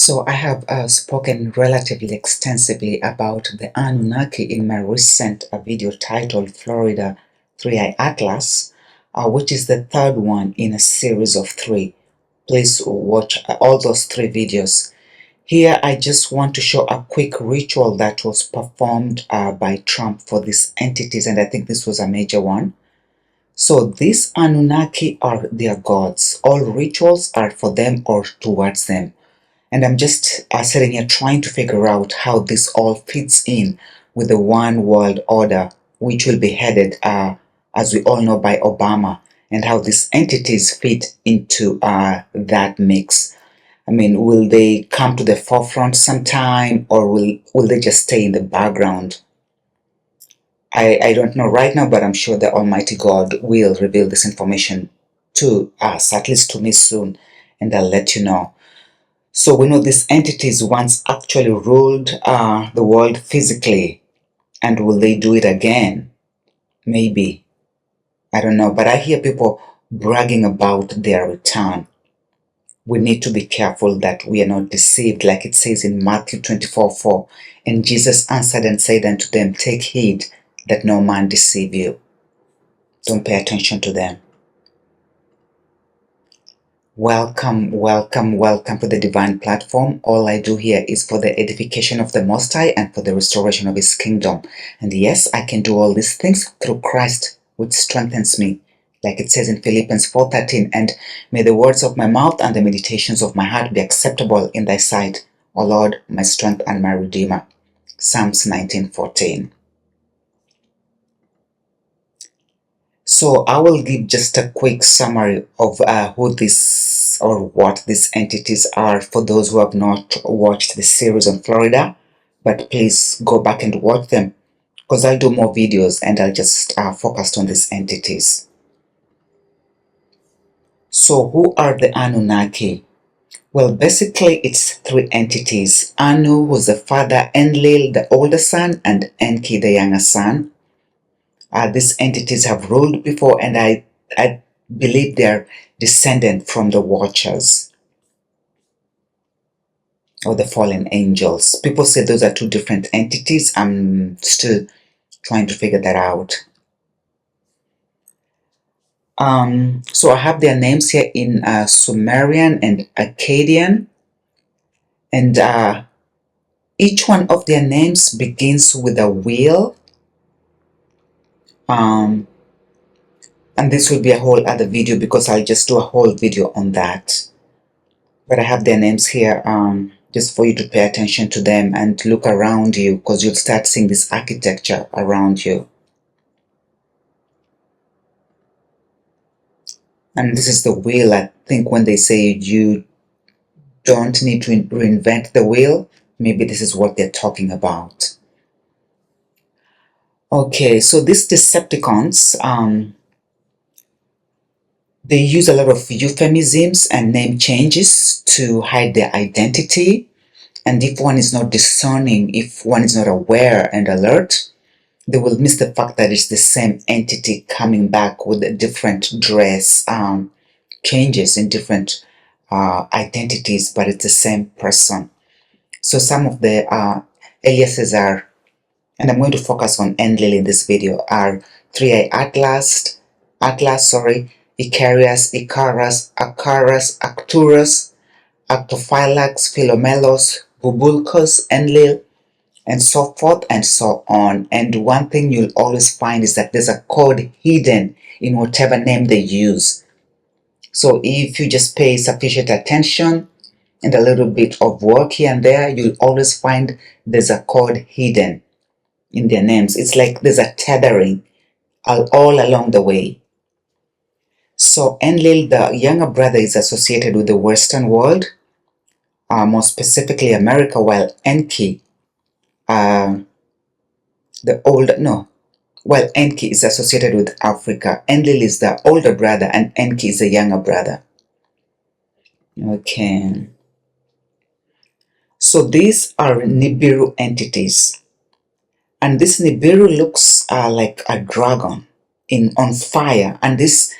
So I have spoken relatively extensively about the Anunnaki in my recent video titled Florida Three-Eye Atlas, which is the third one in a series of three. Please watch all those three videos. Here I just want to show a quick ritual that was performed by Trump for these entities, and I think this was a major one. So these Anunnaki are their gods. All rituals are for them or towards them. And I'm just sitting here trying to figure out how this all fits in with the one world order, which will be headed, as we all know, by Obama, and how these entities fit into that mix. I mean, will they come to the forefront sometime, or will they just stay in the background? I don't know right now, but I'm sure the Almighty God will reveal this information to us, at least to me soon, and I'll let you know. So we know these entities once actually ruled the world physically, and will they do it again? Maybe. I don't know, but I hear people bragging about their return. We need to be careful that we are not deceived, like it says in Matthew 24:4. And Jesus answered and said unto them, take heed that no man deceive you. Don't pay attention to them. Welcome, welcome, welcome to the divine platform. All I do here is for the edification of the Most High and for the restoration of His kingdom. And yes, I can do all these things through Christ, which strengthens me, like it says in Philippians 4:13. And may the words of my mouth and the meditations of my heart be acceptable in thy sight, O Lord, my strength and my Redeemer. Psalms 19:14. So I will give just a quick summary of who this or what these entities are for those who have not watched the series on Florida, but please go back and watch them, because I'll do more videos and I'll just focus on these entities. So who are the Anunnaki? Well, basically it's three entities. Anu was the father, Enlil the older son, and Enki the younger son. These entities have ruled before, and I believe they're descended from the Watchers or the fallen angels. People say those are two different entities. I'm still trying to figure that out. So I have their names here in Sumerian and Akkadian, and each one of their names begins with a wheel. And this will be a whole other video, because I'll just do a whole video on that. But I have their names here just for you to pay attention to them and look around you, because you'll start seeing this architecture around you. And this is the wheel. I think when they say you don't need to reinvent the wheel, maybe this is what they're talking about. Okay, so these Decepticons, they use a lot of euphemisms and name changes to hide their identity. And if one is not discerning, if one is not aware and alert, they will miss the fact that it's the same entity coming back with a different dress, changes in different identities, but it's the same person. So some of the aliases are, and I'm going to focus on Enlil in this video, are Three-Eye Atlas, Icarius, Icarus, Acarus, Arcturus, Arctophylax, Philomelos, Bubulcus, Enlil, and so forth and so on. And one thing you'll always find is that there's a code hidden in whatever name they use. So if you just pay sufficient attention and a little bit of work here and there, you'll always find there's a code hidden in their names. It's like there's a tethering all along the way. So Enlil, the younger brother, is associated with the Western world, more specifically America, while Enki, Enki is associated with Africa. Enlil is the older brother and Enki is the younger brother. Okay. So these are Nibiru entities. And this Nibiru looks like a dragon on fire. And these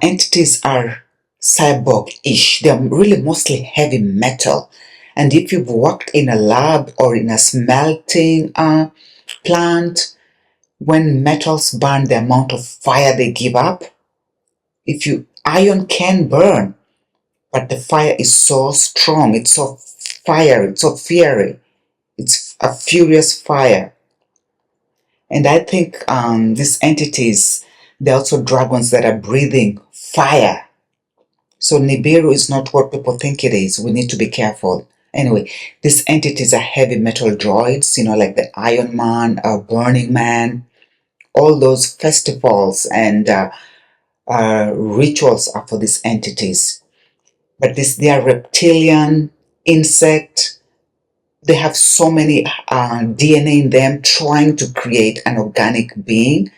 entities are cyborg-ish. They're really mostly heavy metal. And if you've worked in a lab or in a smelting plant, when metals burn, the amount of fire they give up, iron can burn, but the fire is so strong, it's so fiery, it's so fiery, it's a furious fire. And I think these entities, they're also dragons that are breathing fire. So Nibiru is not what people think it is. We need to be careful. Anyway, these entities are heavy metal droids, like the Iron Man, Burning Man. All those festivals and rituals are for these entities. But they are reptilian, insect. They have so many DNA in them trying to create an organic being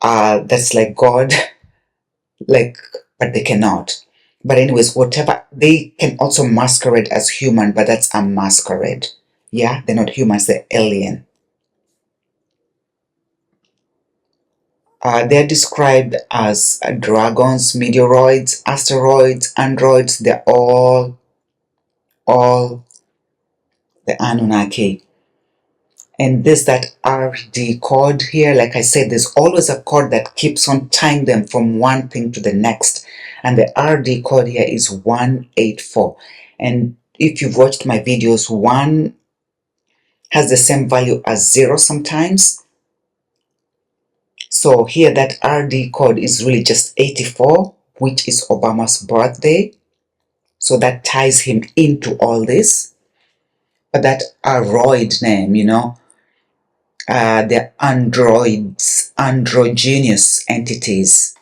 that's like God, but they cannot. But anyways, whatever, they can also masquerade as human, but that's a masquerade. Yeah, they're not humans, they're alien. They're described as dragons, meteoroids, asteroids, androids. They're all the Anunnaki. And there's that RD code here. Like I said, there's always a code that keeps on tying them from one thing to the next. And the RD code here is 184. And if you've watched my videos, 1 has the same value as 0 sometimes. So here that RD code is really just 84, which is Obama's birthday. So that ties him into all this. But that Aroid name, they're androids, androgynous entities.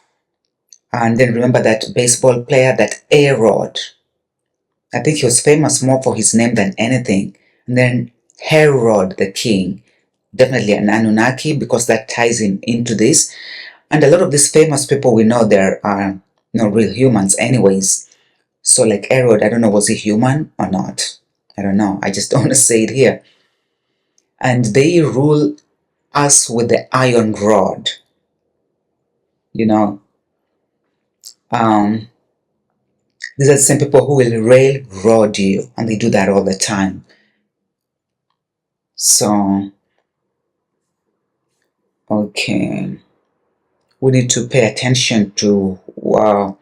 And then remember that baseball player, that A-Rod. I think he was famous more for his name than anything. And then Herod the king, definitely an Anunnaki because that ties him into this. And a lot of these famous people we know there are not real humans anyways. So like Herod, I don't know, was he human or not? I don't know. I just don't want to say it here. And they rule us with the iron rod. These are the same people who will railroad you, and they do that all the time. So, okay, we need to pay attention to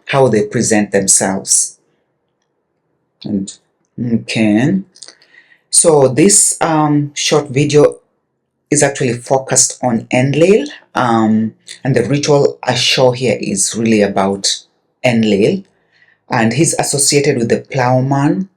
how they present themselves. And okay, so this short video is actually focused on Enlil, and the ritual I show here is really about Enlil, and he's associated with the plowman,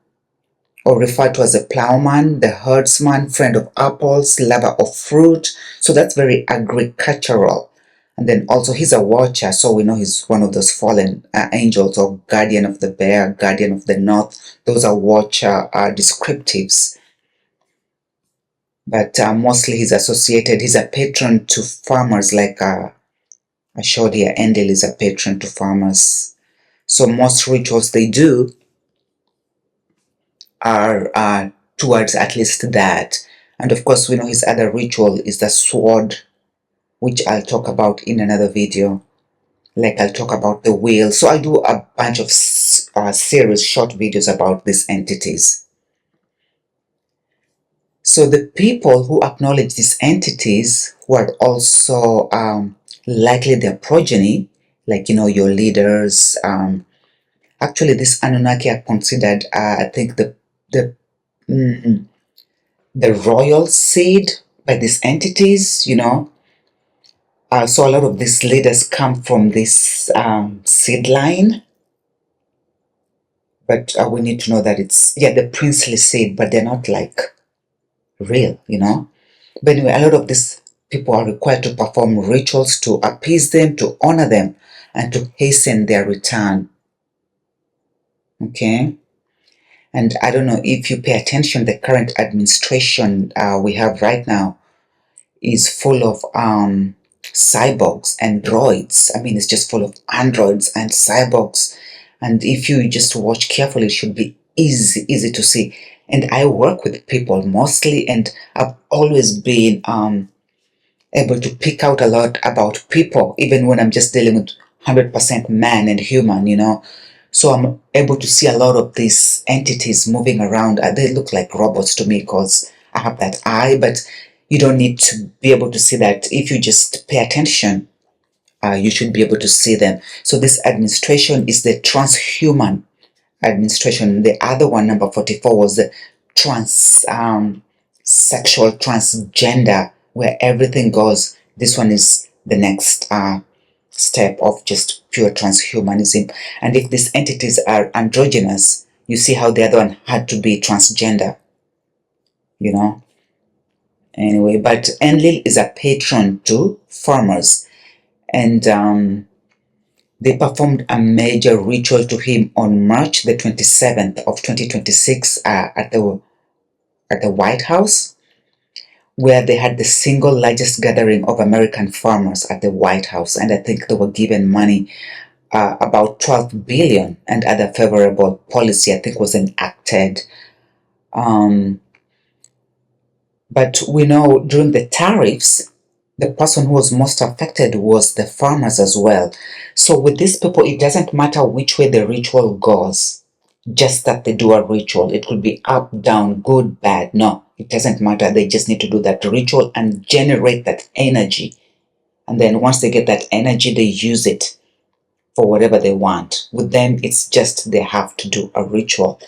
or referred to as a plowman, the herdsman, friend of apples, lover of fruit. So that's very agricultural. And then also he's a watcher, so we know he's one of those fallen angels, or guardian of the bear, guardian of the north. Those are watcher descriptives. But mostly he's a patron to farmers, like I showed here. Enlil is a patron to farmers. So most rituals they do are towards at least that. And of course, we know his other ritual is the sword, which I'll talk about in another video. Like I'll talk about the wheel. So I'll do a bunch of series, short videos about these entities. So the people who acknowledge these entities, who are also likely their progeny, like, your leaders. Actually, this Anunnaki are considered, I think, the royal seed by these entities, so a lot of these leaders come from this seed line. But we need to know that it's, the princely seed, but they're not like real, But anyway, a lot of these people are required to perform rituals to appease them, to honor them, and to hasten their return. Okay? And I don't know if you pay attention, the current administration we have right now is full of cyborgs and droids. I mean, it's just full of androids and cyborgs. And if you just watch carefully, it should be easy to see. And I work with people mostly, and I've always been able to pick out a lot about people, even when I'm just dealing with 100% man and human, So I'm able to see a lot of these entities moving around. They look like robots to me because I have that eye, but you don't need to be able to see that. If you just pay attention, you should be able to see them. So this administration is the transhuman administration. The other one, number 44, was the sexual transgender, where everything goes. This one is the next step of just pure transhumanism. And if these entities are androgynous, you see how the other one had to be transgender, you know. Anyway, but Enlil is a patron to farmers, and they performed a major ritual to him on March the 27th of 2026 at the White House, where they had the single largest gathering of American farmers at the White House. And I think they were given money, about 12 billion, and other favorable policy, I think, was enacted. But we know during the tariffs, the person who was most affected was the farmers as well. So with these people, it doesn't matter which way the ritual goes, just that they do a ritual. It could be up, down, good, bad. No, it doesn't matter. They just need to do that ritual and generate that energy. And then once they get that energy, they use it for whatever they want. With them, it's just they have to do a ritual.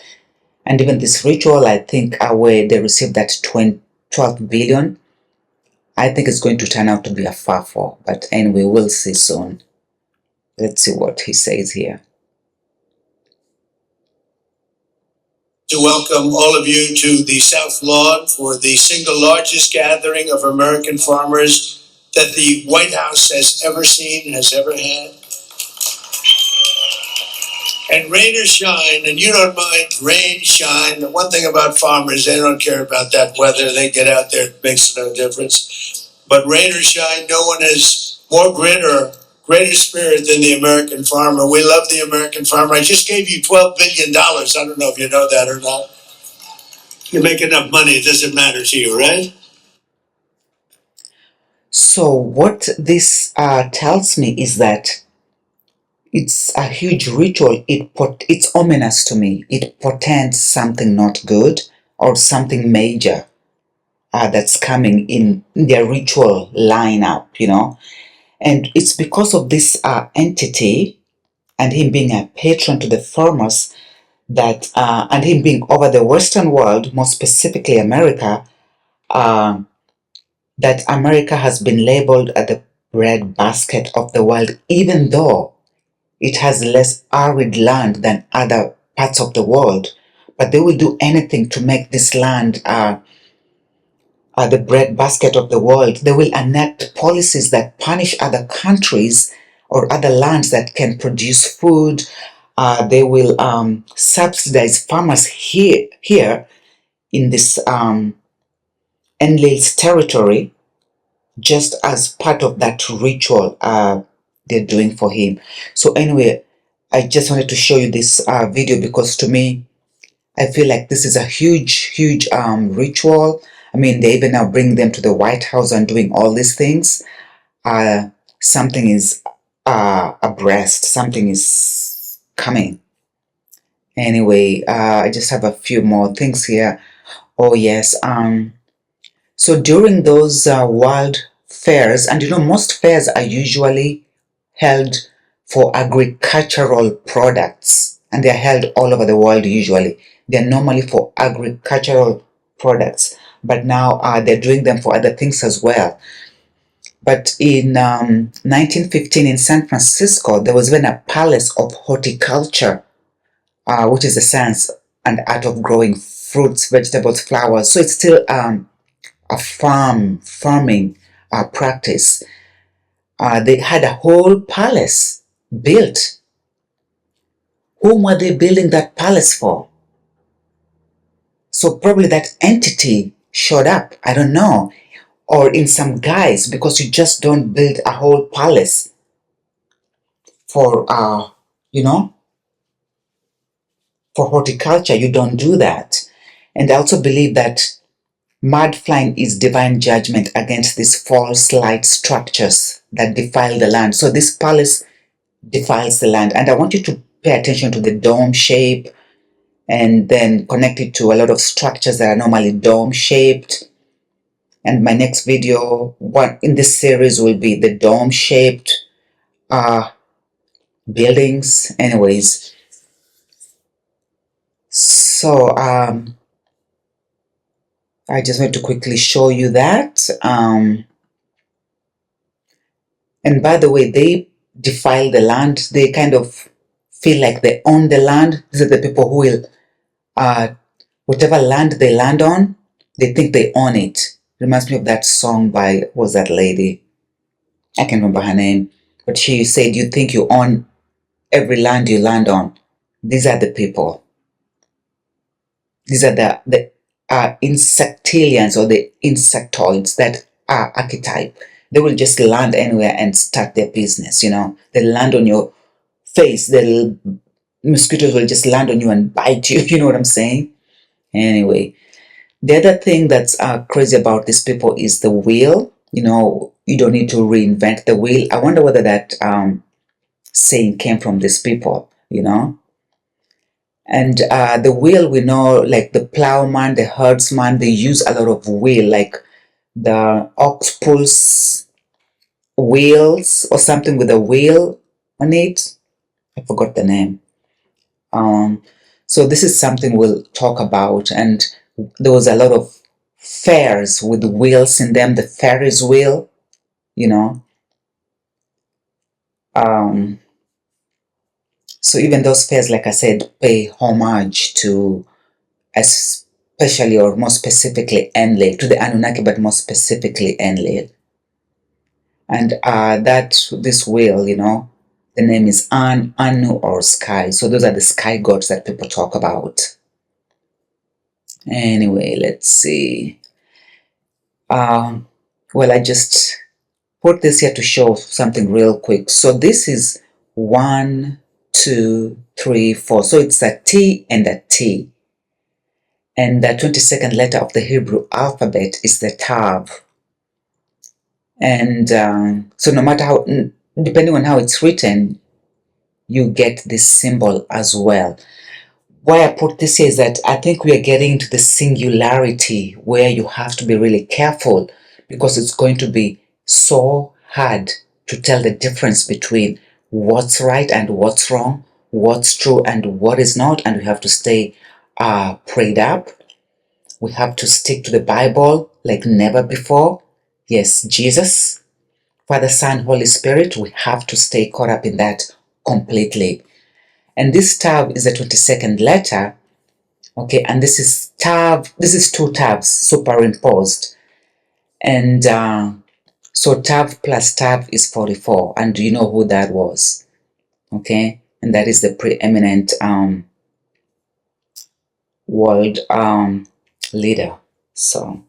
And even this ritual, I think, where they received that 12 billion, I think it's going to turn out to be a farfar. But anyway, we'll see soon. Let's see what he says here. To welcome all of you to the South Lawn for the single largest gathering of American farmers that the White House has ever seen, has ever had. And rain or shine, and you don't mind rain, shine. The one thing about farmers, they don't care about that weather. They get out there, it makes no difference. But rain or shine, no one has more grit or greater spirit than the American farmer. We love the American farmer. I just gave you $12 billion. I don't know if you know that or not. You make enough money, it doesn't matter to you, right? So what this tells me is that it's a huge ritual. It's ominous to me. It portends something not good or something major that's coming in their ritual lineup, you know. And it's because of this entity and him being a patron to the farmers that, and him being over the Western world, more specifically America, that America has been labeled as the breadbasket of the world, even though it has less arid land than other parts of the world. But they will do anything to make this land the breadbasket of the world. They will enact policies that punish other countries or other lands that can produce food. They will subsidize farmers here in this Enlil's territory, just as part of that ritual they're doing for him. So anyway, I just wanted to show you this video because to me, I feel like this is a huge ritual. I mean, they even now bring them to the White House and doing all these things. Something is abreast, something is coming. Anyway, I just have a few more things here. Oh yes, so during those world fairs, and you know, most fairs are usually held for agricultural products, and they're held all over the world usually. They're normally for agricultural products, but now they're doing them for other things as well. But in 1915 in San Francisco, there was even a palace of horticulture, which is the science and art of growing fruits, vegetables, flowers. So it's still a farming practice. They had a whole palace built. Whom were they building that palace for? So probably that entity showed up, I don't know, or in some guise, because you just don't build a whole palace for, for horticulture. You don't do that. And I also believe that mud flying is divine judgment against these false light structures that defile the land. So this palace defiles the land. And I want you to pay attention to the dome shape and then connect it to a lot of structures that are normally dome shaped. And my next video, one in this series, will be the dome shaped buildings. Anyways, so I just want to quickly show you that. And by the way, they defile the land. They kind of feel like they own the land. These are the people who will, whatever land they land on, they think they own it. Reminds me of that song by, what was that lady? I can't remember her name. But she said, you think you own every land you land on. These are the people. These are the insectilians or the insectoids that are archetype. They will just land anywhere and start their business, They land on your face. The mosquitoes will just land on you and bite you. You know what I'm saying? Anyway, the other thing that's crazy about these people is the wheel. You don't need to reinvent the wheel. I wonder whether that saying came from these people, And the wheel, we know, like the plowman, the herdsman, they use a lot of wheel, like the ox pulls wheels or something with a wheel on it. I forgot the name. So this is something we'll talk about. And there was a lot of fairs with wheels in them, the Ferris wheel, So even those fairs, like I said, pay homage to, especially or more specifically, Enlil, to the Anunnaki, but more specifically Enlil. And this whale, the name is Anu or Sky. So those are the sky gods that people talk about. Anyway, let's see. Well, I just put this here to show something real quick. So this is 1, 2, 3, 4. So it's a T and a T. And the 22nd letter of the Hebrew alphabet is the Tav. And so no matter how, depending on how it's written, you get this symbol as well. Why I put this here is that I think we are getting into the singularity where you have to be really careful, because it's going to be so hard to tell the difference between what's right and what's wrong, what's true and what is not, and we have to stay prayed up. We have to stick to the Bible like never before. Yes, Jesus, Father, Son, Holy Spirit, we have to stay caught up in that completely. And this tab is the 22nd letter, okay, and this is two tabs superimposed. And so tab plus tab is 44, and do you know who that was? Okay, and that is the preeminent world leader. So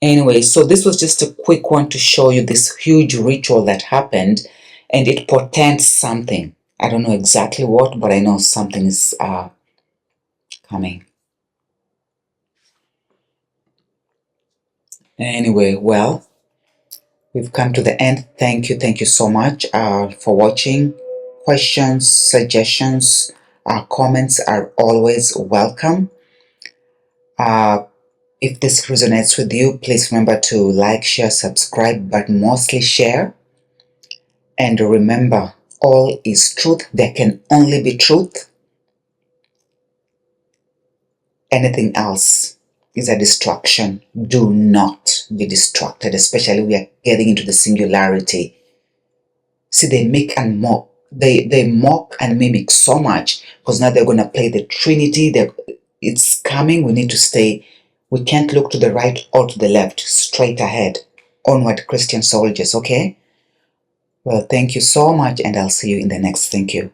anyway, so this was just a quick one to show you this huge ritual that happened, and it portends something. I don't know exactly what, but I know something is coming. Anyway, well, we've come to the end. Thank you so much for watching. Questions, suggestions, comments are always welcome. If this resonates with you, please remember to like, share, subscribe, but mostly share. And remember, all is truth. There can only be truth. Anything else is a distraction. Do not be distracted, especially we are getting into the singularity. See, they make and mock. They mock and mimic so much, because now they're going to play the Trinity. It's coming. We need to stay. We can't look to the right or to the left. Straight ahead. Onward, Christian soldiers, okay? Well, thank you so much, and I'll see you in the next. Thank you.